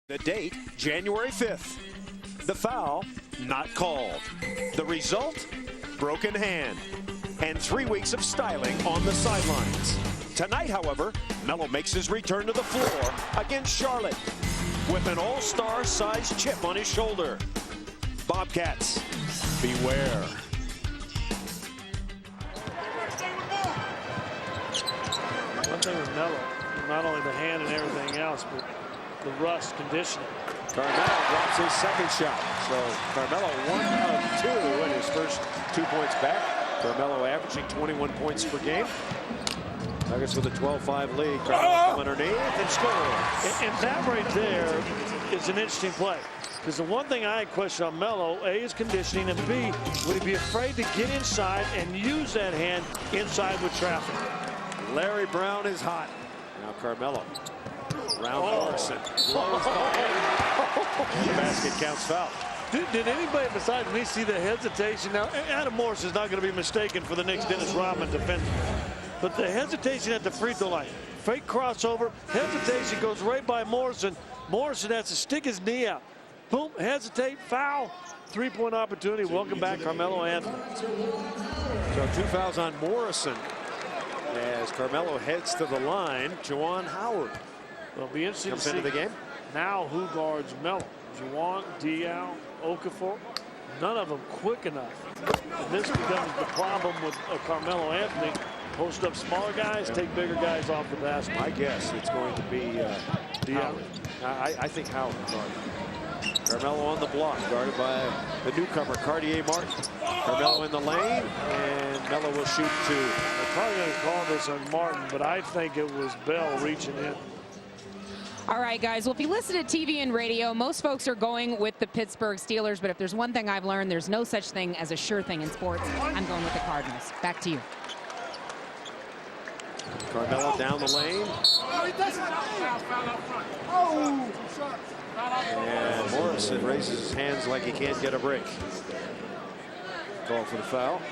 The date, January 5th. The foul, not called. The result, broken hand. And 3 weeks of styling on the sidelines. Tonight, however, Melo makes his return to the floor against Charlotte with an all-star sized chip on his shoulder. Bobcats, beware. One thing with Melo, not only the hand and everything else, but the rust conditioning. Carmelo drops his second shot. So Carmelo 1 of 2 in his first 2 points back. Carmelo averaging 21 points per game. Nuggets with a 12-5 lead. Carmelo come underneath and score. And that right there is an interesting play. Because the one thing I question on Melo, A, is conditioning, and B, would he be afraid to get inside and use that hand inside with traffic? Larry Brown is hot. Now Carmelo. Round Morrison. Blows by. And the basket counts foul. Did anybody besides me see the hesitation? Now, Adam Morris is not going to be mistaken for the Knicks' Dennis Rodman defender. But the hesitation at the free throw line. Fake crossover. Hesitation goes right by Morrison. Morrison has to stick his knee out. Boom, hesitate, foul. Three-point opportunity. Welcome back, Carmelo Anthony. So 2 fouls on Morrison as Carmelo heads to the line. Juwan Howard. It'll be interesting to see into the game. Now who guards Melo? Juwan, Diaw, Okafor. None of them quick enough. And this becomes the problem with Carmelo Anthony. Post up smaller guys, take bigger guys off the basket. My guess it's going to be Diaw. I think Howard guarded. Carmelo on the block, guarded by the newcomer, Cartier Martin. Carmelo in the lane, and Melo will shoot 2. They're probably going to call this on Martin, but I think it was Bell reaching in. All right, guys. Well, if you listen to TV and radio, most folks are going with the Pittsburgh Steelers. But if there's one thing I've learned, there's no such thing as a sure thing in sports. I'm going with the Cardinals. Back to you. Carmelo down the lane. And Morrison raises his hands like he can't get a break. Call for the foul.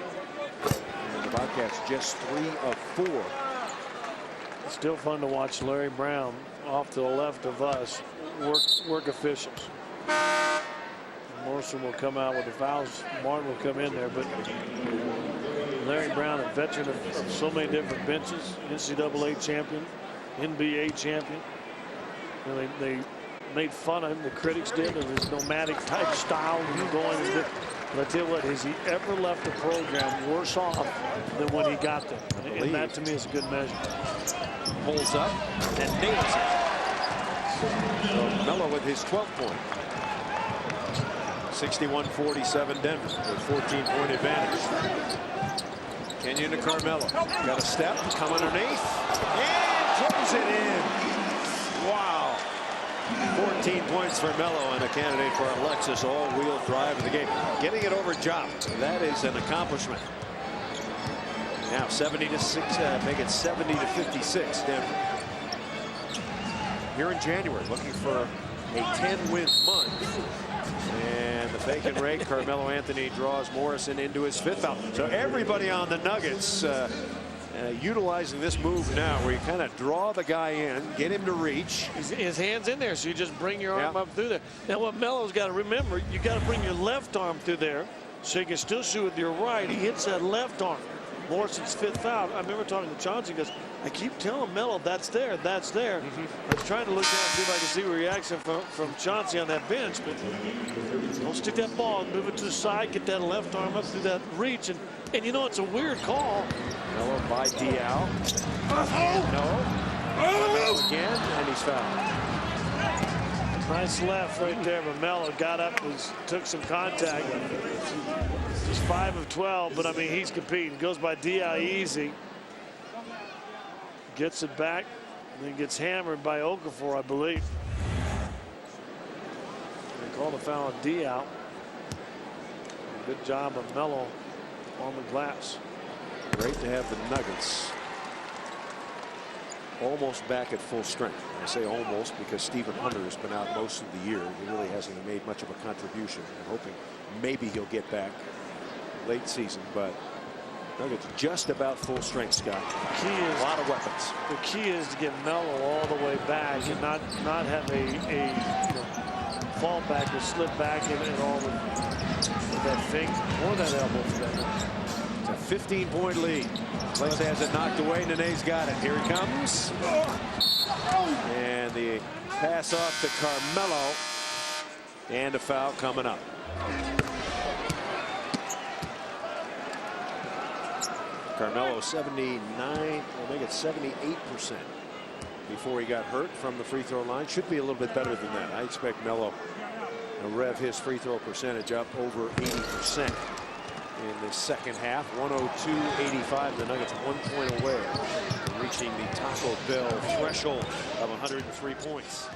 And the Bobcats just 3 of 4. It's still fun to watch Larry Brown off to the left of us work officials. Morrison will come out with the fouls. Martin will come in there, but Larry Brown, a veteran of so many different benches, NCAA champion, NBA champion. And they made fun of him, the critics did, of his nomadic type style. Going, but I tell you what, has he ever left the program worse off than when he got there? And that to me is a good measure. Pulls up and nails it. So Melo with his 12th point. 61-47 Denver with 14-point advantage. Kenyon to Carmelo. Got a step, come underneath, and throws it in. Wow. 14 points for Melo and a candidate for a Lexus all-wheel drive of the game. Getting it over Jop, that is an accomplishment. Now 70-6, make it 70-56 Denver. Here in January, looking for a 10-win month. And the fake and rake, Carmelo Anthony draws Morrison into his 5th foul. So everybody on the Nuggets utilizing this move now, where you kind of draw the guy in, get him to reach. His hand's in there, so you just bring your arm up through there. Now what Melo's got to remember, you got to bring your left arm through there, so you can still shoot with your right. He hits that left arm. Morrison's 5th foul. I remember talking to Chauncey. He goes, I keep telling Melo that's there, that's there. I was trying to look down and see if I could see a reaction from Chauncey on that bench, but don't stick that ball, move it to the side, get that left arm up through that reach, and you know it's a weird call. Melo by Diaw. No. Melo again, and he's fouled. Nice left right there, but Melo got up and took some contact. He's 5 of 12, but I mean, he's competing. Goes by Diaw easy. Gets it back, and then gets hammered by Okafor, I believe. They call the foul on Diaw. Good job of Melo on the glass. Great to have the Nuggets almost back at full strength. I say almost because Stephen Hunter has been out most of the year. He really hasn't made much of a contribution. I'm hoping maybe he'll get back late season, but Nuggets just about full strength, Scott. Key is, a lot of weapons. the key is to get Melo all the way back and not have a fall back or slip back and all with that fake or that elbow for that. It's a 15-point lead. Lex has it knocked away. Nene's got it. Here he comes. And the pass off to Carmelo. And a foul coming up. Carmelo 79, we'll make it 78% before he got hurt from the free throw line. Should be a little bit better than that. I expect Melo to rev his free throw percentage up over 80% in the second half. 102-85. The Nuggets 1 point away from reaching the Taco Bell threshold of 103 points.